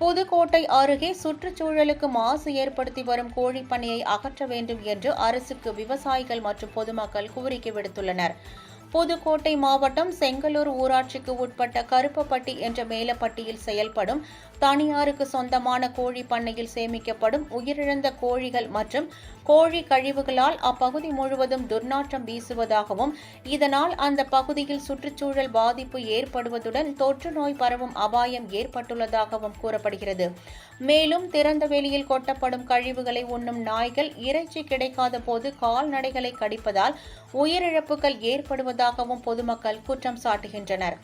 புதுக்கோட்டை அருகே சுற்றுச்சூழலுக்கு மாசு ஏற்படுத்தி வரும் கோழிப்பண்ணையை அகற்ற வேண்டும் என்று அரசுக்கு விவசாயிகள் மற்றும் பொதுமக்கள் கோரிக்கை விடுத்துள்ளனர். புதுக்கோட்டை மாவட்டம் செங்கலூர் ஊராட்சிக்கு உட்பட்ட கருப்பப்பட்டி என்ற மேலப்பட்டியில் செயல்படும் தனியாருக்கு சொந்தமான கோழி பண்ணையில் சேமிக்கப்படும் உயிரிழந்த கோழிகள் மற்றும் கோழி கழிவுகளால் அப்பகுதி முழுவதும் துர்நாற்றம் வீசுவதாகவும், இதனால் அந்த பகுதியில் சுற்றுச்சூழல் பாதிப்பு ஏற்படுவதுடன் தொற்று நோய் பரவும் அபாயம் ஏற்பட்டுள்ளதாகவும் கூறப்படுகிறது. மேலும் திறந்த வெளியில் கொட்டப்படும் கழிவுகளை உண்ணும் நாய்கள் இறைச்சி கிடைக்காத போது கால்நடைகளை கடிப்பதால் உயிரிழப்புகள் ஏற்படுவதாகவும் பொதுமக்கள் குற்றம் சாட்டுகின்றனர்.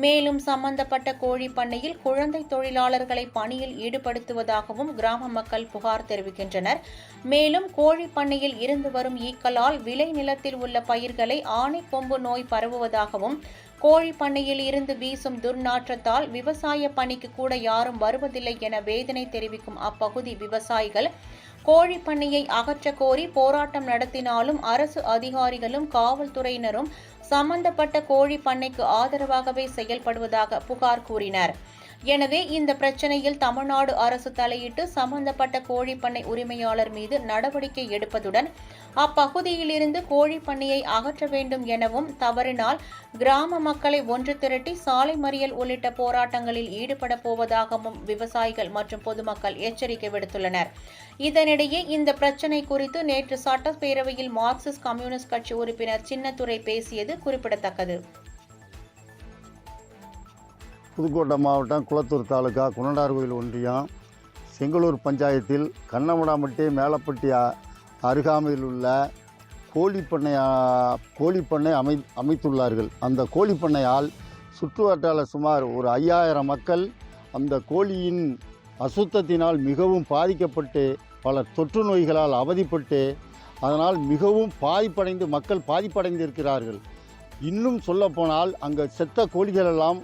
மேலும் சம்பந்தப்பட்ட கோழி பண்ணையில் குழந்தை தொழிலாளர்களை பணியில் ஈடுபடுத்துவதாகவும் கிராம மக்கள் புகார் தெரிவிக்கின்றனர். மேலும் கோழி பண்ணையில் இருந்து வரும் ஈக்களால் விளை நிலத்தில் உள்ள பயிர்களை ஆனை கொம்பு நோய் பரவுவதாகவும், கோழி பண்ணையில் இருந்து வீசும் துர்நாற்றத்தால் விவசாய பணிக்கு கூட யாரும் வருவதில்லை என வேதனை தெரிவிக்கும் அப்பகுதி விவசாயிகள் கோழி பண்ணையை அகற்ற கோரி போராட்டம் நடத்தினாலும் அரசு அதிகாரிகளும் காவல்துறையினரும் சம்பந்தப்பட்ட கோழி பண்ணைக்கு ஆதரவாகவே செயல்படுவதாக புகார் கூறினர். எனவே இந்த பிரச்சினையில் தமிழ்நாடு அரசு தலையிட்டு சம்பந்தப்பட்ட கோழிப்பண்ணை உரிமையாளர் மீது நடவடிக்கை எடுப்பதுடன் அப்பகுதியிலிருந்து கோழிப்பண்ணையை அகற்ற வேண்டும் எனவும், தவறினால் கிராம மக்களை ஒன்று திரட்டி சாலை மறியல் உள்ளிட்ட போராட்டங்களில் ஈடுபட போவதாகவும் விவசாயிகள் மற்றும் பொதுமக்கள் எச்சரிக்கை விடுத்துள்ளனர். இதனிடையே இந்த பிரச்சினை குறித்து நேற்று சட்டப்பேரவையில் மார்க்சிஸ்ட் கம்யூனிஸ்ட் கட்சி உறுப்பினர் சின்னத்துரை பேசியது குறிப்பிடத்தக்கது. புதுக்கோட்டை மாவட்டம் குளத்தூர் தாலுகா குணண்டார்கோயில் ஒன்றியம் செங்கலூர் பஞ்சாயத்தில் கண்ணமடாம்பட்டி மேலப்பட்டி அருகாமையில் உள்ள கோழிப்பண்ணை அமைத்துள்ளார்கள். அந்த கோழிப்பண்ணையால் சுற்றுவட்டார சுமார் ஒரு 5000 மக்கள் அந்த கோழியின் அசுத்தத்தினால் மிகவும் பாதிக்கப்பட்டு பல தொற்று நோய்களால் அவதிப்பட்டு அதனால் மிகவும் மக்கள் பாதிப்படைந்திருக்கிறார்கள். இன்னும் சொல்லப்போனால் அங்கே செத்த கோழிகளெல்லாம்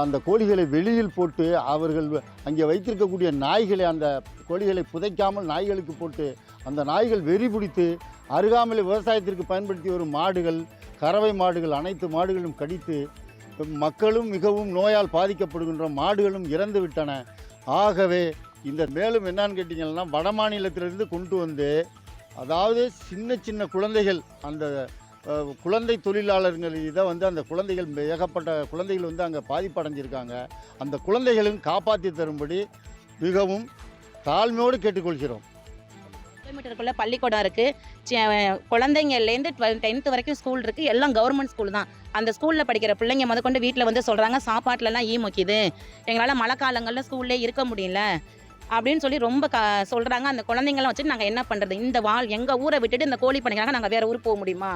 அந்த கோழிகளை வெளியில் போட்டு அவர்கள் அங்கே வைத்திருக்கக்கூடிய நாய்களை அந்த கோழிகளை புதைக்காமல் நாய்களுக்கு போட்டு அந்த நாய்கள் வெறி பிடித்து அருகாமையில் விவசாயத்திற்கு பயன்படுத்தி வரும் மாடுகள், கறவை மாடுகள், அனைத்து மாடுகளும் கடித்து மக்களும் மிகவும் நோயால் பாதிக்கப்படுகின்ற மாடுகளும் இறந்து விட்டன. ஆகவே இந்த மேலும் என்னன்னு கேட்டிங்கன்னா, வட மாநிலத்திலிருந்து கொண்டு வந்து, அதாவது சின்ன குழந்தைகள், அந்த குழந்தை தொழிலாளர்கள் இதை அந்த குழந்தைகள் ஏகப்பட்ட குழந்தைகள் அங்கே பாதிப்படைஞ்சிருக்காங்க. அந்த குழந்தைகளும் காப்பாற்றி தரும்படி மிகவும் தாழ்மையோடு கேட்டுக்கொள்கிறோம். கிலோமீட்டருக்குள்ளே பள்ளிக்கூடம் இருக்குது. குழந்தைங்கள்லேருந்து 10th வரைக்கும் ஸ்கூல் இருக்குது. எல்லாம் கவர்மெண்ட் ஸ்கூல் தான். அந்த ஸ்கூலில் படிக்கிற பிள்ளைங்க முதற்கொண்டு வீட்டில் சொல்கிறாங்க, சாப்பாட்டிலலாம் ஈ மொக்கிது, எங்களால் மழை காலங்களில் ஸ்கூல்லே இருக்க முடியல அப்படின்னு சொல்லி ரொம்ப சொல்கிறாங்க. அந்த குழந்தைங்களாம் வச்சுட்டு நாங்கள் என்ன பண்ணுறது? எங்கள் ஊரை விட்டுட்டு இந்த கோழி பண்ணிக்கிறாங்க, நாங்கள் வேறு ஊருக்கு போக முடியுமா?